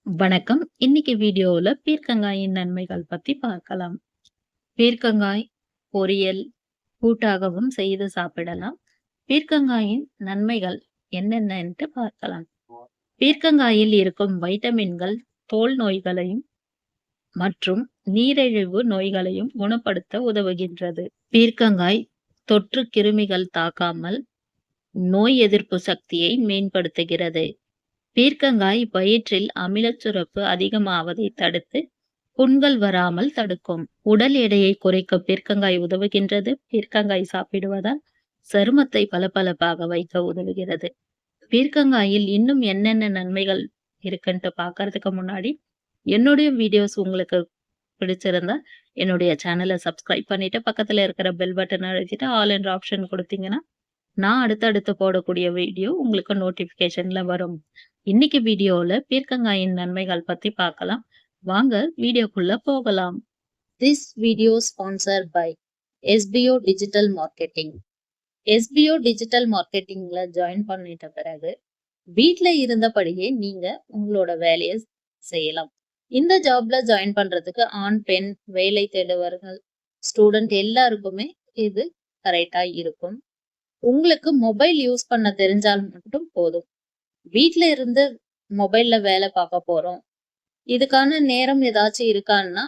வணக்கம். இன்னைக்கு வீடியோவுல பீர்க்கங்காயின் நன்மைகள் பத்தி பார்க்கலாம். பீர்க்கங்காய் பொரியல், கூட்டாகவும் செய்து சாப்பிடலாம். பீர்க்கங்காயின் நன்மைகள் என்னென்னன்ட்டு பார்க்கலாம். பீர்க்கங்காயில் இருக்கும் வைட்டமின்கள் தோல் நோய்களையும் மற்றும் நீரிழிவு நோய்களையும் குணப்படுத்த உதவுகின்றது. பீர்க்கங்காய் தொற்று கிருமிகள் தாக்காமல் நோய் எதிர்ப்பு சக்தியை மேம்படுத்துகிறது. பீர்க்கங்காய் வயிற்றில் அமிலச் சுரப்பு அதிகமாவதை தடுத்து புண்கள் வராமல் தடுக்கும். உடல் எடையை குறைக்க பீர்க்கங்காய் உதவுகின்றது. பீர்க்கங்காய் சாப்பிடுவதால் சருமத்தை பளபளப்பாக வைக்க உதவுகிறது. பீர்க்கங்காயில் இன்னும் என்னென்ன நன்மைகள் இருக்குன்ட்டு பார்க்கறதுக்கு முன்னாடி என்னுடைய வீடியோஸ் உங்களுக்கு பிடிச்சிருந்தா என்னுடைய சேனலை சப்ஸ்கிரைப் பண்ணிட்டு பக்கத்துல இருக்கிற பெல் பட்டன் அழுத்திட்டு ஆல் என்ற ஆப்ஷன் கொடுத்தீங்கன்னா நான் அடுத்தடுத்து போடக்கூடிய வீடியோ உங்களுக்கு நோட்டிபிகேஷன்ல வரும். இன்னைக்கு வீடியோல பீர்க்கங்காயின் நன்மைகள் பத்தி பார்க்கலாம். வாங்க வீடியோக்குள்ள போகலாம். This video sponsored by SBO digital marketing. SBO digital மார்க்கெட்டிங்ல ஜாயின் பண்ணிட்ட பிறகு வீட்ல இருந்தபடியே நீங்க உங்களோட வேலையை செய்யலாம். இந்த ஜாப்ல ஜாயின் பண்றதுக்கு ஆண் பெண் வேலை தேடுவர்கள் ஸ்டூடெண்ட் எல்லாருக்குமே இது கரெக்டா இருக்கும். உங்களுக்கு மொபைல் யூஸ் பண்ண தெரிஞ்சால் மட்டும் போதும். வீட்ல இருந்து மொபைல்ல வேலை பார்க்க போறோம், இதுக்கான நேரம் ஏதாச்சும் இருக்கான்னா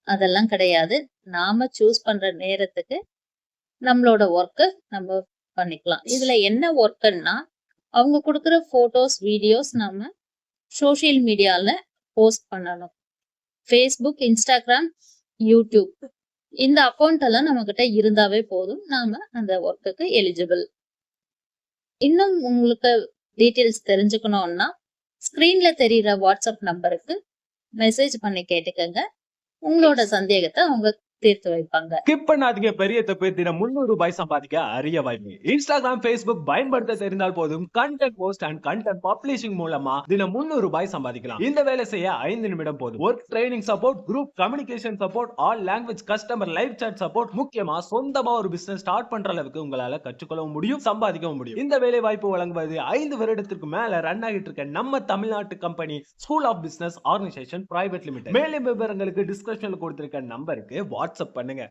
அதெல்லாம் கிடையாது. நாம சூஸ் பண்ற நேரத்துக்கு நம்மளோட ஒர்க்கை நம்ம பண்ணிக்கலாம். இதுல என்ன ஒர்க்குன்னா அவங்க கொடுக்குற போட்டோஸ் வீடியோஸ் நாம சோசியல் மீடியால போஸ்ட் பண்ணணும். ஃபேஸ்புக், இன்ஸ்டாகிராம், யூடியூப் இந்த அக்கௌண்ட் எல்லாம் நம்ம கிட்ட இருந்தாவே போதும். நாம அந்த ஒர்க்குக்கு எலிஜிபிள். இன்னும் உங்களுக்கு டீட்டெயில்ஸ் தெரிஞ்சுக்கணும்னா ஸ்கிரீன்ல தெரியுற வாட்ஸ்அப் நம்பருக்கு மெசேஜ் பண்ணி கேட்டுக்கங்க. உங்களோட சந்தேகத்தை அவங்க தீர்த்து வைப்பாங்க. ஸ்கிப் பண்ணாதீங்க. பெரிய தப்பு. தினம் 300 ரூபாய் சம்பாதிக்க அரிய வாய்ப்பு. இன்ஸ்டாகிராம், ஃபேஸ்புக் பயன்படுத்த தெரிந்தால் போதும். Content post and content publishing மூலமா தினம் 300 ரூபாய் சம்பாதிக்கலாம். இந்த வேலை செய்ய 5 நிமிடம் போதும். Work training support, group communication support, all language customer live chat support, முக்கியமா சொந்தமா ஒரு பிசினஸ் ஸ்டார்ட் பண்ற அளவுக்கு உங்களால கற்றுக்கொள்ளவும் முடியும், சம்பாதிக்கவும் முடியும். இந்த வேலை வாய்ப்பு வழங்குவது 5 வருடத்திற்கு மேல ரன் ஆகிட்டு இருக்க நம்ம தமிழ்நாட்டு company school of business organisation private limited. மேலும் விவரங்களுக்கு டிஸ்கிரிப்ஷன்ல கொடுத்திருக்க நம்பருக்கு வாட்ஸ்அப் பண்ணுங்க.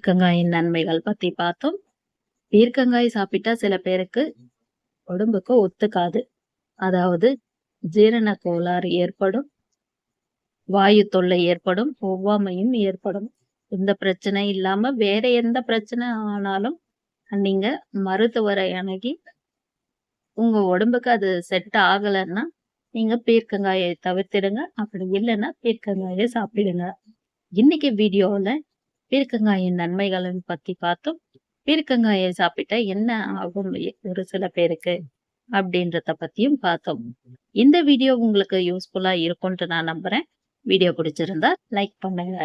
பீர்க்கங்காயின் நன்மைகள் பத்தி பார்த்தோம். பீர்க்கங்காய் சாப்பிட்டா சில பேருக்கு உடம்புக்கு ஒத்துக்காது. அதாவது ஜீரண கோளாறு ஏற்படும், வாயு தொல்லை ஏற்படும், ஒவ்வாமையும் ஏற்படும். இந்த பிரச்சனை இல்லாம வேற எந்த பிரச்சனை ஆனாலும் நீங்க மருத்துவரை அணுகி உங்க உடம்புக்கு அது செட் ஆகலைன்னா நீங்க பீர்க்கங்காயை தவிர்த்திடுங்க. அப்படி இல்லைன்னா பீர்க்கங்காயை சாப்பிடுங்க. இன்னைக்கு வீடியோல பீர்க்கங்காயின் நன்மைகளை பத்தி பார்த்தோம். பீர்க்கங்காயை சாப்பிட்டா என்ன ஆகும் ஒரு சில பேருக்கு அப்படின்றத பத்தியும் பார்த்தோம். இந்த வீடியோ உங்களுக்கு யூஸ்ஃபுல்லா இருக்கும்னு நான் நம்புறேன். வீடியோ பிடிச்சிருந்தா லைக் பண்ணுங்க.